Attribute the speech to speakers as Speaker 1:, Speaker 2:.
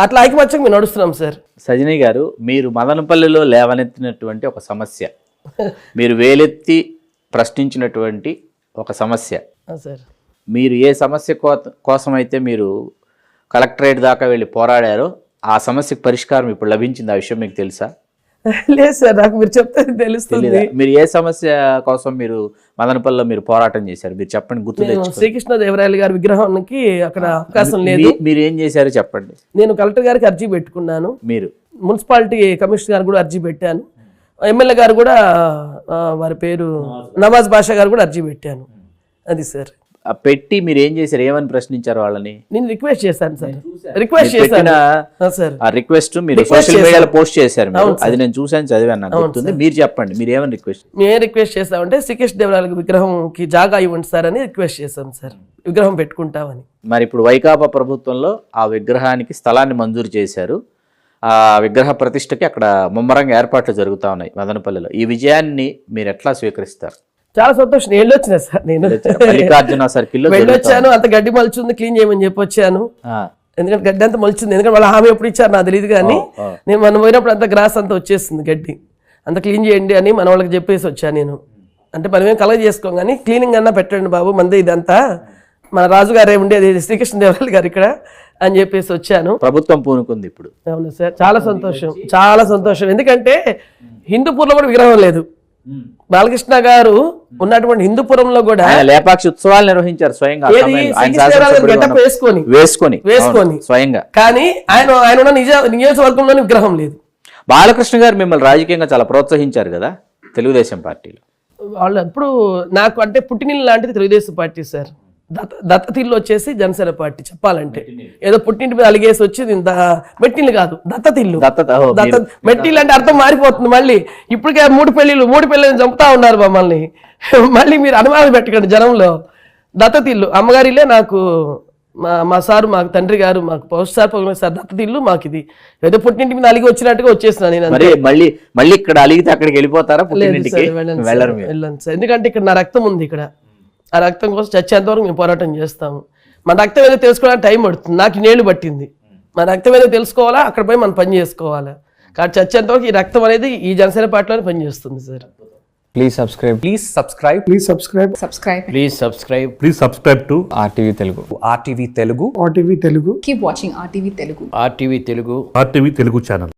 Speaker 1: అట్లా ఐకమత్యంగా మేము నడుస్తున్నాం సార్.
Speaker 2: సజనీ గారు, మీరు మదనపల్లిలో లేవనెత్తినటువంటి ఒక సమస్య, మీరు వేలెత్తి ప్రశ్నించినటువంటి ఒక సమస్య,
Speaker 1: సార్
Speaker 2: మీరు ఏ సమస్య కోసం అయితే మీరు కలెక్టరేట్ దాకా వెళ్ళి పోరాడారో ఆ సమస్యకు పరిష్కారం ఇప్పుడు లభించింది. ఆ విషయం మీకు తెలుసా?
Speaker 1: లేదు సార్, నాకు మీరు చెప్తే తెలుస్తుంది.
Speaker 2: మీరు ఏ సమస్య కోసం మీరు మదనపల్లిలో మీరు పోరాటం చేశారు మీరు చెప్పండి, గుర్తు తెచ్చుకోండి.
Speaker 1: శ్రీకృష్ణదేవరాయలు గారి విగ్రహానికి అక్కడ అవకాశం లేదు.
Speaker 2: మీరు ఏం చేశారో చెప్పండి.
Speaker 1: నేను కలెక్టర్ గారికి అర్జీ పెట్టుకున్నాను,
Speaker 2: మీరు
Speaker 1: మున్సిపాలిటీ కమిషనర్ గారు కూడా అర్జీ పెట్టాను, ఎమ్మెల్యే గారు కూడా వారి పేరు నవాజ్ బాషా గారు కూడా అర్జీ పెట్టాను. అది సార్
Speaker 2: పెట్టి మీరు ఏం చేశారు, ఏమని ప్రశ్నించారు వాళ్ళని?
Speaker 1: నేను రిక్వెస్ట్ చేశాను సార్, రిక్వెస్ట్ చేశాను సార్.
Speaker 2: ఆ రిక్వెస్ట్ మీరు సోషల్ మీడియాలో పోస్ట్ చేశారు, అది నేను చూసాను, చదివాను, నాకు గుర్తుంది. మీరు చెప్పండి, మీరు ఏమని రిక్వెస్ట్?
Speaker 1: మేము రిక్వెస్ట్ చేస్తామంటే శ్రీకృష్ణదేవరాయల విగ్రహంకి జాగా ఇవ్వండి సార్ అని రిక్వెస్ట్ చేశాం సార్, విగ్రహం పెట్టుకుంటామని.
Speaker 2: మరి ఇప్పుడు వైకాపా ప్రభుత్వంలో ఆ విగ్రహానికి స్థలాన్ని మంజూరు చేశారు. ఆ విగ్రహ ప్రతిష్టకి అక్కడ ముమ్మరంగా ఏర్పాట్లు జరుగుతూ ఉన్నాయి మదనపల్లిలో. ఈ విజయాన్ని మీరు ఎట్లా స్వీకరిస్తారు?
Speaker 1: చాలా సంతోషం. నేను వెళ్ళొచ్చిన సార్, నేను
Speaker 2: మల్లికార్జున సర్కిల్
Speaker 1: వెళ్ళొచ్చాను. అంత గడ్డి మలుచుంది, క్లీన్ చేయమని చెప్పి వచ్చాను. ఎందుకంటే గడ్డి అంతా మలుచుంది, ఎందుకంటే వాళ్ళ హామీ ఎప్పుడు ఇచ్చారు నాకు తెలియదు, కానీ నేను మనం పోయినప్పుడు అంత గ్రాస్ అంతా వచ్చేస్తుంది, గడ్డి అంత క్లీన్ చేయండి అని మన వాళ్ళకి చెప్పేసి వచ్చాను నేను. అంటే మనమేం కలెక్ట్ చేసుకోం కానీ క్లీనింగ్ అన్నా పెట్టండి బాబు, మంది ఇదంతా మన రాజుగారే ఉండేది శ్రీకృష్ణదేవరాయలు గారు ఇక్కడ అని చెప్పేసి వచ్చాను.
Speaker 2: ప్రభుత్వం పూనుకుంది ఇప్పుడు.
Speaker 1: అవును సార్, చాలా సంతోషం, చాలా సంతోషం. ఎందుకంటే హిందూపూర్లో కూడా విగ్రహం లేదు. బాలకృష్ణ గారు ఉన్నటువంటి హిందూపురంలో కూడా
Speaker 2: లేపాక్షి ఉత్సవాలు నిర్వహించారు స్వయంగా వేసుకొని స్వయంగా.
Speaker 1: కానీ ఆయన నియోజకవర్గంలోని విగ్రహం లేదు.
Speaker 2: బాలకృష్ణ గారు మిమ్మల్ని రాజకీయంగా చాలా ప్రోత్సహించారు కదా తెలుగుదేశం పార్టీలో. వాళ్ళు
Speaker 1: ఎప్పుడు నాకు అంటే పుట్టినిల్లు లాంటిది తెలుగుదేశం పార్టీ సార్. దత్తతిల్లు వచ్చేసి జనసేన పార్టీ చెప్పాలంటే. ఏదో పుట్టింటి మీద అలిగేసి వచ్చి మెట్టిల్లు కాదు, దత్తతిల్లు. మెట్టిల్లు అంటే అర్థం మారిపోతుంది. మళ్ళీ ఇప్పటికే మూడు పెళ్ళిళ్ళు చంపుతా ఉన్నారు మమ్మల్ని. మళ్ళీ మీరు అనుమానం పెట్టకండి జనంలో. దత్తతిల్లు అమ్మగారిలే నాకు మా సారు, మాకు తండ్రి గారు మాకు పౌష్టార్ సార్ దత్తతిల్లు మాకు. ఇది ఏదో పుట్టింటి మీద అలిగి వచ్చినట్టుగా వచ్చేసిన నేను.
Speaker 2: మళ్ళీ ఇక్కడ అలిగితే అక్కడికి వెళ్ళిపోతారా?
Speaker 1: వెళ్ళండి సార్, ఎందుకంటే ఇక్కడ నా రక్తం ఉంది. ఇక్కడ ఆ రక్తం కోసం చచ్చేంత వరకు మేము పోరాటం చేస్తాము. మన రక్తం ఏదో తెలుసుకోవడానికి టైం పడుతుంది, నాకు నేళ్ళు పట్టింది. మన రక్తం ఏదో తెలుసుకోవాలా, అక్కడ పోయి మనం పని చేసుకోవాలా. కాబట్టి చచ్చేంత వరకు ఈ రక్తం అనేది ఈ జనసేన పార్టీలోనే పనిచేస్తుంది sir.
Speaker 3: Please subscribe.
Speaker 4: Please subscribe.
Speaker 3: Please subscribe.
Speaker 4: Subscribe.
Speaker 2: Please subscribe.
Speaker 4: Please subscribe to
Speaker 3: RTV Telugu.
Speaker 4: RTV Telugu.
Speaker 3: RTV Telugu.
Speaker 5: Keep watching RTV Telugu.
Speaker 2: RTV Telugu.
Speaker 4: RTV Telugu channel.